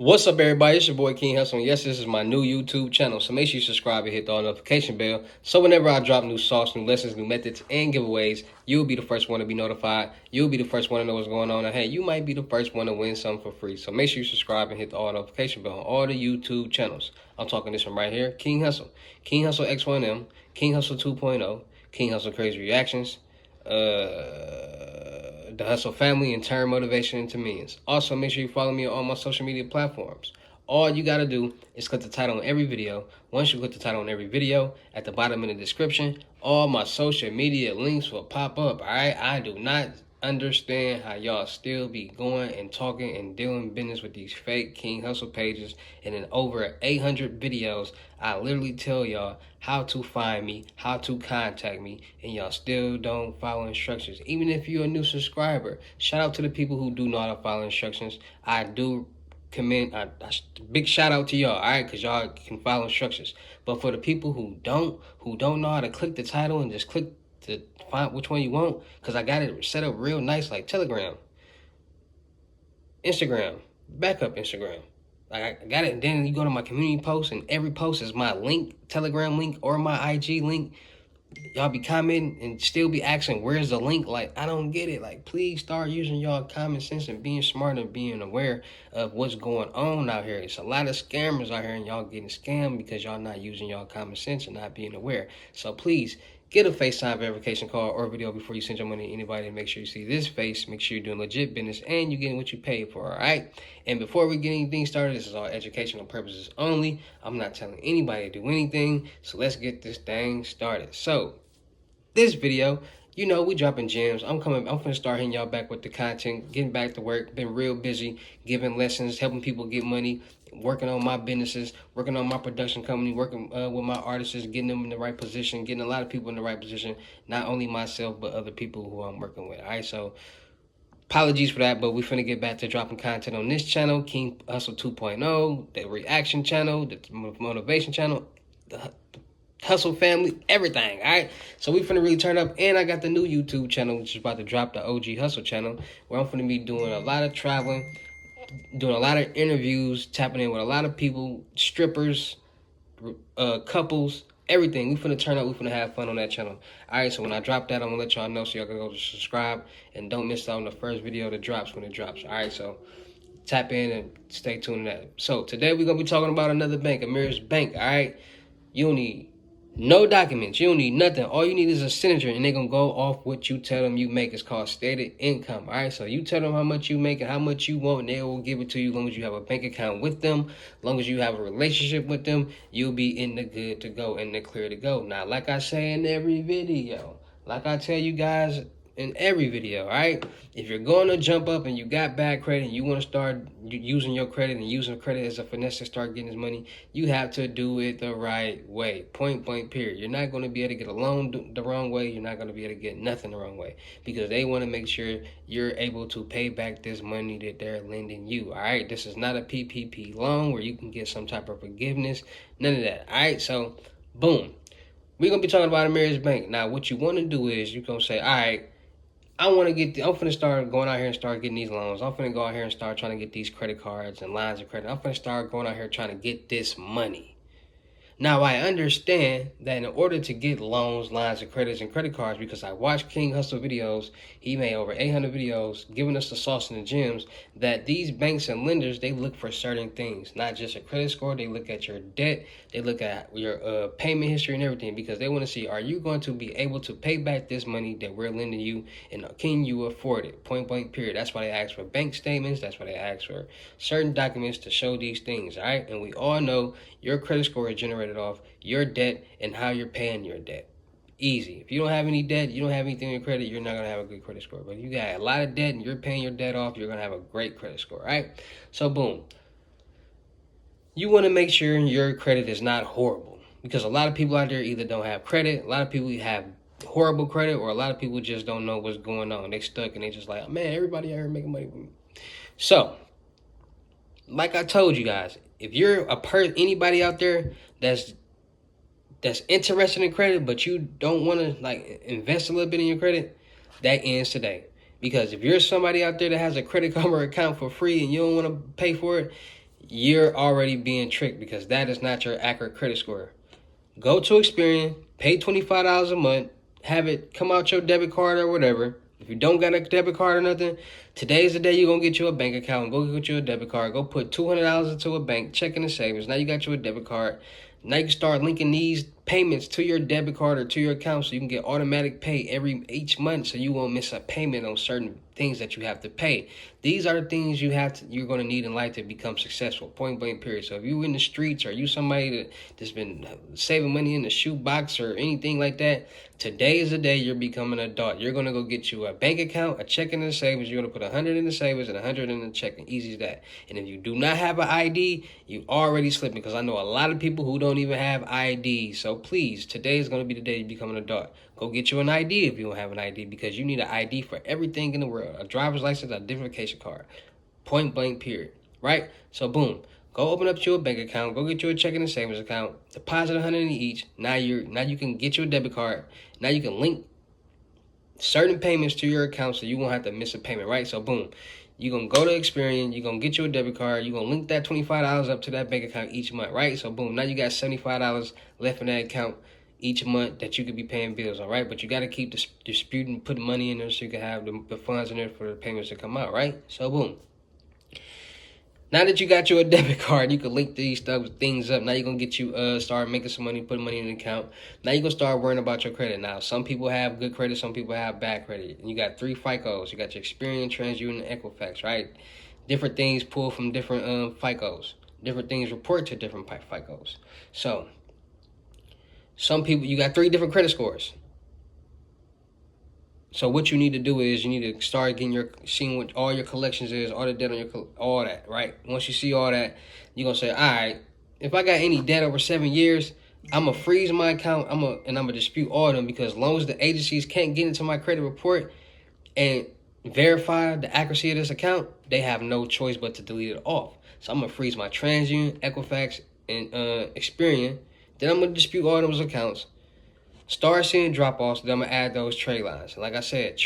What's up, everybody? It's your boy King Hussle, and yes, this is my new YouTube channel. So make sure you subscribe and hit the notification bell. So whenever I drop new sauce, new lessons, new methods, and giveaways, you'll be the first one to be notified. You'll be the first one to know what's going on. And hey, you might be the first one to win something for free. So make sure you subscribe and hit the notification bell on all the YouTube channels. I'm talking this one right here, King Hussle, King Hussle X1M, King Hussle 2.0, King Hussle Crazy Reactions, the Hussle family, and turn motivation into millions. Also, make sure you follow me on all my social media platforms. All you got to do is click the title on every video. Once you click the title on every video, at the bottom in the description, all my social media links will pop up, all right? I do not understand how y'all still be going and talking and doing business with these fake King Hussle pages, and in over 800 videos I literally tell y'all how to find me, how to contact me, and y'all still don't follow instructions. Even if you're a new subscriber, shout out to the people who do know how to follow instructions. I do commend, big shout out to y'all, all right, because y'all can follow instructions. But for the people who don't know how to click the title and just click to find which one you want, because I got it set up real nice, like Telegram, Instagram, backup Instagram. Like I got it, and then you go to my community post, and every post is my link, Telegram link, or my IG link. Y'all be commenting and still be asking, where's the link? Like, I don't get it. Like, please start using y'all common sense and being smart and being aware of what's going on out here. It's a lot of scammers out here, and y'all getting scammed because y'all not using y'all common sense and not being aware. So please, get a FaceTime verification call or video before you send your money to anybody, and make sure you see this face. Make sure you're doing legit business and you're getting what you paid for, all right? And before we get anything started, this is all educational purposes only. I'm not telling anybody to do anything, so let's get this thing started. So, this video, you know, we dropping gems. I'm finna start hitting y'all back with the content, getting back to work, been real busy, giving lessons, helping people get money, working on my businesses, working on my production company, working with my artists, getting them in the right position, getting a lot of people in the right position, not only myself, but other people who I'm working with, all right? So, apologies for that, but we finna get back to dropping content on this channel, King Hussle 2.0, the reaction channel, the motivation channel, the Hussle family, everything, all right? So we finna really turn up, and I got the new YouTube channel, which is about to drop, the OG Hussle channel, where I'm finna be doing a lot of traveling, doing a lot of interviews, tapping in with a lot of people, strippers, couples, everything. We finna turn up, we finna have fun on that channel. All right, so when I drop that, I'm gonna let y'all know, so y'all can go to subscribe, and don't miss out on the first video that drops when it drops, all right? So tap in and stay tuned to that. So today we're gonna be talking about another bank, Ameris Bank, all right? You don't need no documents. You don't need nothing. All you need is a signature, and they're going to go off what you tell them you make. It's called stated income, all right? So you tell them how much you make and how much you want, and they will give it to you as long as you have a bank account with them. As long as you have a relationship with them, you'll be in the good to go, in the clear to go. Now, like I say in every video, like I tell you guys in every video, all right? If you're going to jump up and you got bad credit and you want to start using your credit and using credit as a finesse to start getting this money, you have to do it the right way. Point blank, period. You're not going to be able to get a loan the wrong way. You're not going to be able to get nothing the wrong way, because they want to make sure you're able to pay back this money that they're lending you, all right? This is not a PPP loan where you can get some type of forgiveness. None of that, all right? So, boom. We're going to be talking about Ameris Bank. Now, what you want to do is you're going to say, all right, I'm finna start going out here and start getting these loans. I'm finna go out here and start trying to get these credit cards and lines of credit. I'm finna start going out here trying to get this money. Now, I understand that in order to get loans, lines of credits, and credit cards, because I watched King Hussle videos, he made over 800 videos giving us the sauce and the gems, that these banks and lenders, they look for certain things, not just a credit score. They look at your debt. They look at your payment history and everything, because they want to see, are you going to be able to pay back this money that we're lending you, and can you afford it? Point blank, period. That's why they ask for bank statements. That's why they ask for certain documents to show these things, all right? And we all know your credit score is generated off your debt and how you're paying your debt. Easy. If you don't have any debt, you don't have anything in your credit, you're not going to have a good credit score. But if you got a lot of debt and you're paying your debt off, you're going to have a great credit score, right? So, boom. You want to make sure your credit is not horrible, because a lot of people out there either don't have credit, a lot of people have horrible credit, or a lot of people just don't know what's going on. They stuck and they just like, man, everybody out here making money with me. So, like I told you guys, if you're anybody out there that's interested in credit, but you don't want to like invest a little bit in your credit, that ends today. Because if you're somebody out there that has a Credit Karma account for free and you don't want to pay for it, you're already being tricked because that is not your accurate credit score. Go to Experian, pay $25 a month, have it come out your debit card or whatever. If you don't got a debit card or nothing, today's the day you're going to get you a bank account. Go get you a debit card. Go put $200 into a bank, checking and savings. Now you got you a debit card. Now you can start linking these payments to your debit card or to your account so you can get automatic pay each month so you won't miss a payment on certain things that you have to pay. These are the things you're going to need in life to become successful, point blank period. So if you in the streets or you somebody that's been saving money in the shoebox or anything like that, today is the day you're becoming an adult. You're going to go get you a bank account, a checking and savings. You're going to put 100 in the savings and 100 in the checking. Easy as that. And if you do not have an ID, you already slipping, because I know a lot of people who don't even have ID. So please, today is going to be the day you become an adult. Go get you an ID if you don't have an ID, because you need an ID for everything in the world. A driver's license, identification card. Point blank period. Right? So boom. Go open up your bank account. Go get you a checking and savings account. Deposit 100 in each. Now you can get your debit card. Now you can link certain payments to your account so you won't have to miss a payment, right? So boom. You're going to go to Experian. You're going to get you a debit card. You're going to link that $25 up to that bank account each month, right? So boom. Now you got $75 left in that account each month that you could be paying bills on, right? But you got to keep disputing, putting money in there so you can have the funds in there for the payments to come out, right? So boom. Now that you got you a debit card, you can link these things up. Now you're going to get you start making some money, putting money in the account. Now you're going to start worrying about your credit. Now, some people have good credit, some people have bad credit. And you got 3 FICOs. You got your Experian, TransUnion, and Equifax, right? Different things pull from different FICOs. Different things report to different FICOs. So, some people, you got 3 different credit scores. So what you need to do is you need to start seeing what all your collections is, all the debt on all that, right? Once you see all that, you're going to say, all right, if I got any debt over 7 years, I'm going to freeze my account, and I'm going to dispute all of them, because as long as the agencies can't get into my credit report and verify the accuracy of this account, they have no choice but to delete it off. So I'm going to freeze my TransUnion, Equifax, and Experian. Then I'm going to dispute all those accounts. Start seeing drop-offs, then I'm going to add those trade lines. Like I said,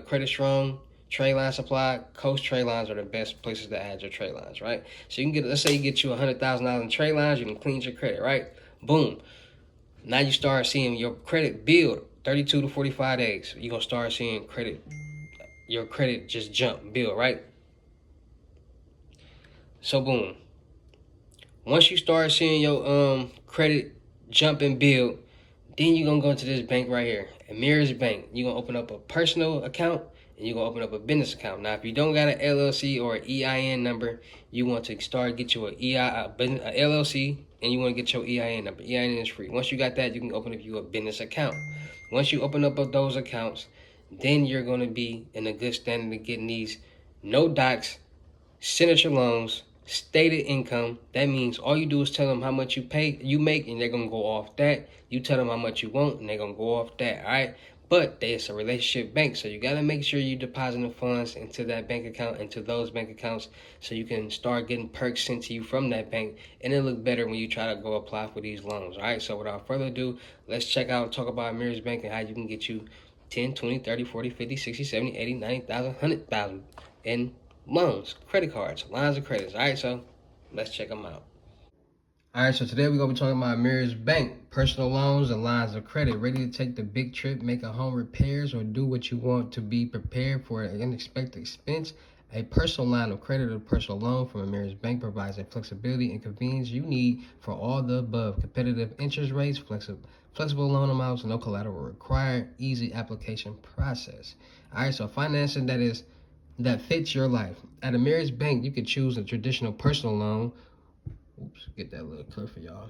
Credit Strong, Trade Line Supply, Coast Trade Lines are the best places to add your trade lines, right? So you can get, let's say you get you $100,000 in trade lines, you can clean your credit, right? Boom. Now you start seeing your credit build 32 to 45 days. You're going to start seeing your credit just build, right? So boom. Once you start seeing your credit jump and build, then you're going to go into this bank right here, Ameris Bank. You're going to open up a personal account, and you're going to open up a business account. Now, if you don't got an LLC or an EIN number, you want to get you a LLC, and you want to get your EIN number. EIN is free. Once you got that, you can open up you a business account. Once you open up those accounts, then you're going to be in a good standing to getting these no docs, signature loans, stated income. That means all you do is tell them how much you make, and they're gonna go off that. You tell them how much you want, and they're gonna go off that. All right, but it's a relationship bank, so you gotta make sure you deposit the funds into that bank account, into those bank accounts, so you can start getting perks sent to you from that bank, and it'll look better when you try to go apply for these loans. All right, so without further ado, let's talk about Ameris Bank and how you can get you 10, 20, 30, 40, 50, 60, 70, 80, 90,000, 100,000 in loans, credit cards, lines of credits. All right, so let's check them out. All right, so today we're going to be talking about Ameris Bank, personal loans and lines of credit. Ready to take the big trip, make a home repairs, or do what you want to be prepared for an unexpected expense? A personal line of credit or personal loan from Ameris Bank provides the flexibility and convenience you need for all the above. Competitive interest rates, flexible loan amounts, no collateral required, easy application process. All right, so financing that fits your life. At Ameris Bank, you can choose a traditional personal loan. Oops, get that a little clear for y'all.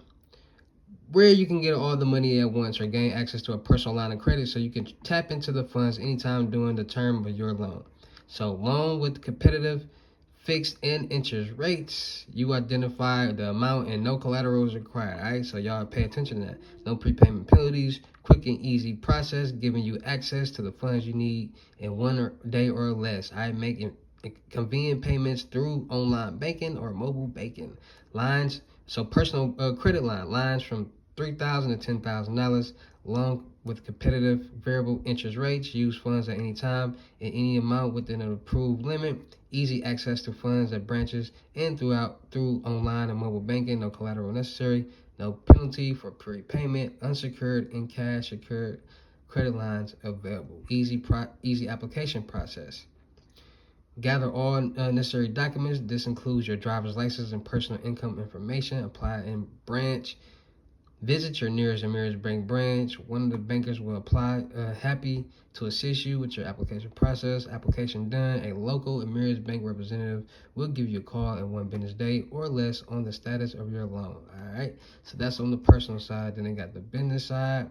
Where you can get all the money at once or gain access to a personal line of credit so you can tap into the funds anytime during the term of your loan. So loan with competitive fixed and interest rates. You identify the amount and no collateral is required. All right, so y'all pay attention to that. No prepayment penalties, quick and easy process, giving you access to the funds you need in 1 day or less. I make convenient payments through online banking or mobile banking. Lines, so personal credit lines from $3,000 to $10,000, loan with competitive variable interest rates. Use funds at any time in any amount within an approved limit. easy access to funds at branches and through online and mobile banking. No collateral necessary. No penalty for prepayment. Unsecured and cash secured credit lines available. Easy application process. Gather all necessary documents. This includes your driver's license and personal income information. Apply in branch. Visit your nearest Ameris Bank branch. One of the bankers will apply. Happy to assist you with your application process. Application done. A local Ameris Bank representative will give you a call in 1 business day or less on the status of your loan. All right. So that's on the personal side. Then they got the business side.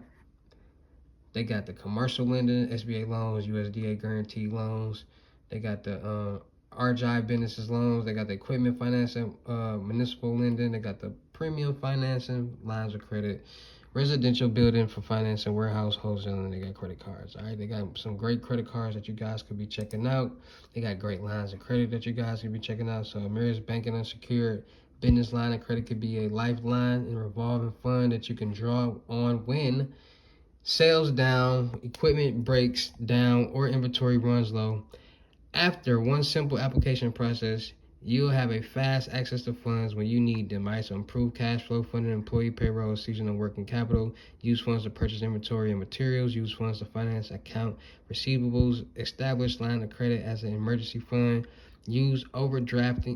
They got the commercial lending, SBA loans, USDA guaranteed loans. They got the RGI businesses loans. They got the equipment financing, municipal lending. They got the premium financing, lines of credit, residential building for financing, warehouse, wholesaling. They got credit cards. All right, they got some great credit cards that you guys could be checking out. They got great lines of credit that you guys could be checking out. So Ameris Banking Unsecured business line of credit could be a lifeline and revolving fund that you can draw on when sales down, equipment breaks down, or inventory runs low. After one simple application process, you'll have a fast access to funds when you need them, right? So improve cash flow, funding employee payroll, seasonal working capital, use funds to purchase inventory and materials, use funds to finance account receivables, establish line of credit as an emergency fund, use overdraft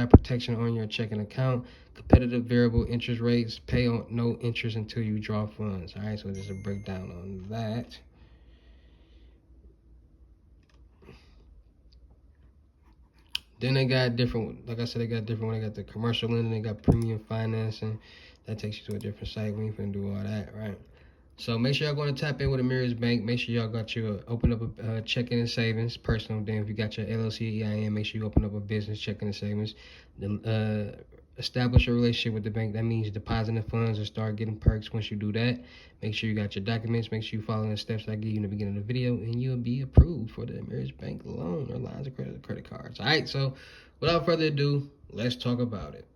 protection on your checking account, competitive variable interest rates, pay on no interest until you draw funds. All right, so just a breakdown on that. Then they got different, like I said, they got different one. They got the commercial lending, they got premium financing. That takes you to a different site. We ain't finna do all that, right? So make sure y'all going to tap in with Ameris Bank. Make sure y'all got your open up a checking and savings, personal. Then if you got your LLC EIN, make sure you open up a business checking and savings. Then establish a relationship with the bank. That means depositing funds and start getting perks. Once you do that, make sure you got your documents. Make sure you follow the steps I give you in the beginning of the video, and you'll be approved for the Ameris Bank loan or lines of credit cards. All right. So without further ado, let's talk about it.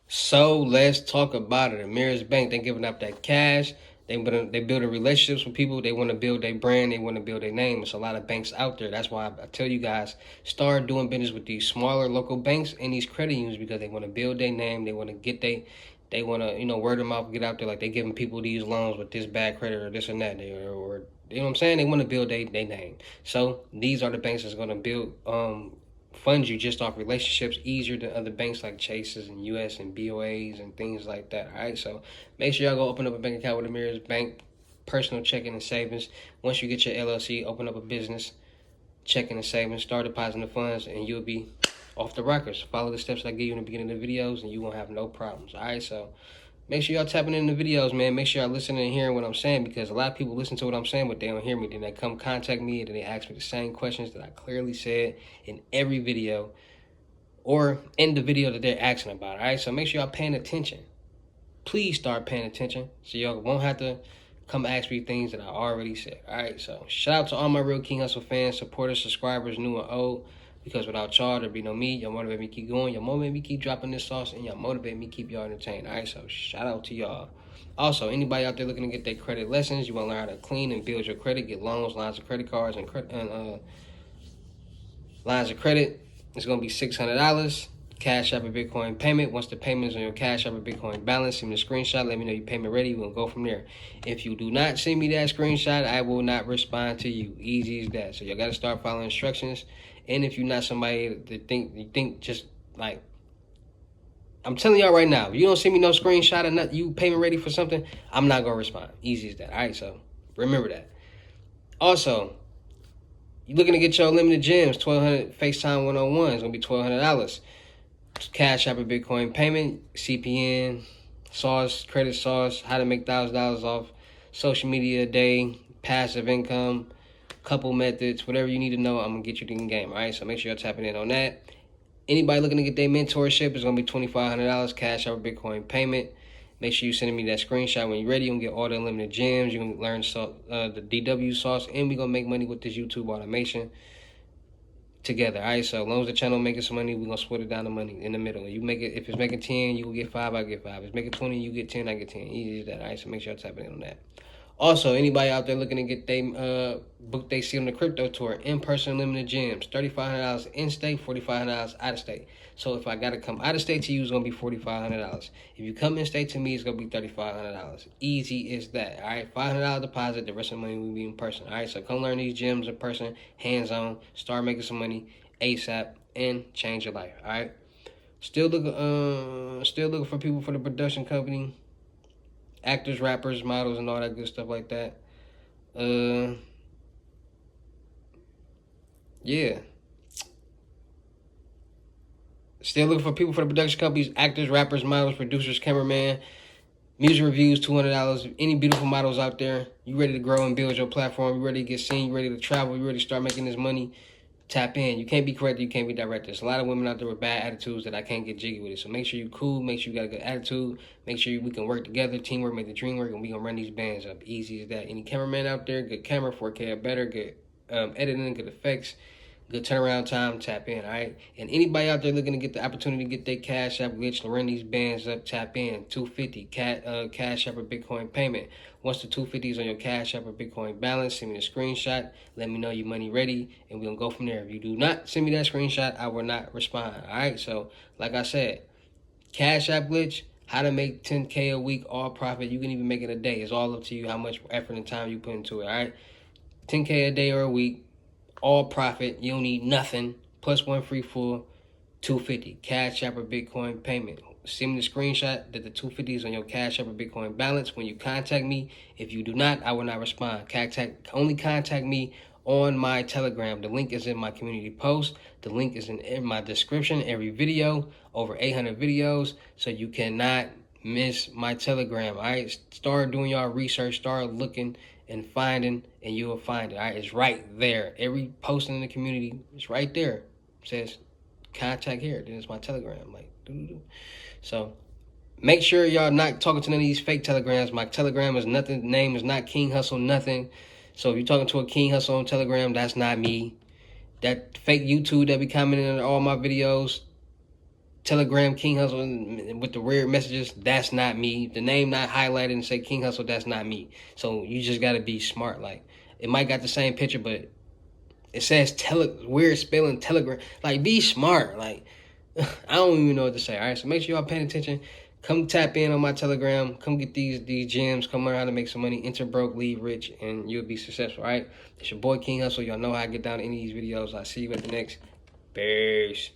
So let's talk about it. Ameris Bank, they giving up that cash. They building relationships with people. They want to build their brand. They want to build their name. There's a lot of banks out there. That's why I tell you guys, start doing business with these smaller local banks and these credit unions, because they want to build their name. They want to they want to, word of mouth, get out there like they giving people these loans with this bad credit or this and that. Or you know what I'm saying? They want to build their name. So these are the banks that's going to build fund you just off relationships easier than other banks like Chase's and US and BOAs and things like that. All right, so make sure y'all go open up a bank account with Ameris Bank, personal checking and savings. Once you get your LLC, open up a business checking and savings, start depositing the funds, and you'll be off the rockers. Follow the steps I give you in the beginning of the videos, and you won't have no problems. All right, so make sure y'all tapping in the videos, man. Make sure y'all listening and hearing what I'm saying, because a lot of people listen to what I'm saying, but they don't hear me. Then they come contact me, and then they ask me the same questions that I clearly said in every video or in the video that they're asking about, all right? So make sure y'all paying attention. Please start paying attention so y'all won't have to come ask me things that I already said, all right? So shout out to all my real King Hussle fans, supporters, subscribers, new and old. Because without y'all, there'd be no me. Y'all motivate me keep going. Y'all motivate me keep dropping this sauce. And y'all motivate me keep y'all entertained. All right, so shout out to y'all. Also, anybody out there looking to get their credit lessons, you want to learn how to clean and build your credit, get loans, lines of credit cards, and lines of credit, it's going to be $600. Cash App or Bitcoin payment. Once the payment is on your Cash App or Bitcoin balance, send me the screenshot. Let me know your payment ready. We'll go from there. If you do not send me that screenshot, I will not respond to you. Easy as that. So you got to start following instructions. And if you're not somebody that think just like, I'm telling y'all right now, if you don't send me no screenshot or not, you payment ready for something, I'm not gonna respond. Easy as that. All right, so remember that. Also, you looking to get your unlimited gems, 1,200 FaceTime 101. It's gonna be $1,200. Cash App or Bitcoin payment, CPN, sauce, credit sauce, how to make $1,000 off social media a day, passive income, couple methods, whatever you need to know, I'm going to get you in the game, all right? So make sure you're tapping in on that. Anybody looking to get their mentorship is going to be $2,500, Cash App or Bitcoin payment. Make sure you're sending me that screenshot when you're ready. You're going to get all the unlimited gems. You're going to learn the DW sauce, and we're going to make money with this YouTube automation together, all right? So as long as the channel making some money, we're going to split it down the money in the middle. You make it, if it's making 10, you will get 5, I get 5. If it's making 20, you get 10, I get 10. Easy as that, all right? So make sure you're tapping in on that. Also, anybody out there looking to get they book they seat on the crypto tour, in-person limited gyms, $3,500 in-state, $4,500 out-of-state. So if I gotta come out-of-state to you, it's gonna be $4,500. If you come in-state to me, it's gonna be $3,500. Easy as that. All right, $500 deposit. The rest of the money will be in person. All right, so come learn these gyms in person, hands-on, start making some money ASAP, and change your life. All right. Still looking for people for the production company. Actors, rappers, models, and all that good stuff like that. Yeah. Still looking for people for the production companies, actors, rappers, models, producers, cameraman, music reviews, $200. Any beautiful models out there, you ready to grow and build your platform, you ready to get seen, you ready to travel, you ready to start making this money, tap in. You can't be corrected, you can't be directed. There's a lot of women out there with bad attitudes that I can't get jiggy with it. So make sure you cool, make sure you got a good attitude, make sure we can work together, teamwork make the dream work, and we gonna run these bands up. Easy as that. Any cameraman out there, good camera, 4K or better, good editing, good effects, good turnaround time, tap in, all right? And anybody out there looking to get the opportunity to get their Cash App glitch to run these bands up, tap in. $250 Cash App or Bitcoin payment. Once the $250 is on your Cash App or Bitcoin balance, send me a screenshot. Let me know your money ready, and we're going to go from there. If you do not send me that screenshot, I will not respond, all right? So, like I said, Cash App glitch, how to make 10K a week, all profit. You can even make it a day. It's all up to you how much effort and time you put into it, all right? 10K a day or a week. All profit, you don't need nothing. Plus one free full, $250. Cash App or Bitcoin payment. Send me the screenshot that the $250 is on your Cash App or Bitcoin balance when you contact me. If you do not, I will not respond. Only contact me on my Telegram. The link is in my community post. The link is in my description. Every video, over 800 videos, so you cannot miss my Telegram. All right, start doing y'all research, start looking and finding, and you will find it. All right, it's right there. Every posting in the community is right there. It says contact here. Then it's my Telegram. Like, doo-doo-doo. So make sure y'all not talking to none of these fake Telegrams. My Telegram is nothing. Name is not King Hussle, nothing. So if you're talking to a King Hussle on Telegram, that's not me. That fake YouTube that be commenting on all my videos, Telegram King Hussle with the weird messages, that's not me. The name not highlighted and say King Hussle, that's not me. So you just gotta be smart. Like, it might got the same picture, but it says weird spelling Telegram. Like, be smart. Like, I don't even know what to say. All right, so make sure y'all paying attention. Come tap in on my Telegram. Come get these gems. Come learn how to make some money. Enter broke, leave rich, and you'll be successful. All right, it's your boy King Hussle. Y'all know how I get down to any of these videos. I'll see you at the next. Peace.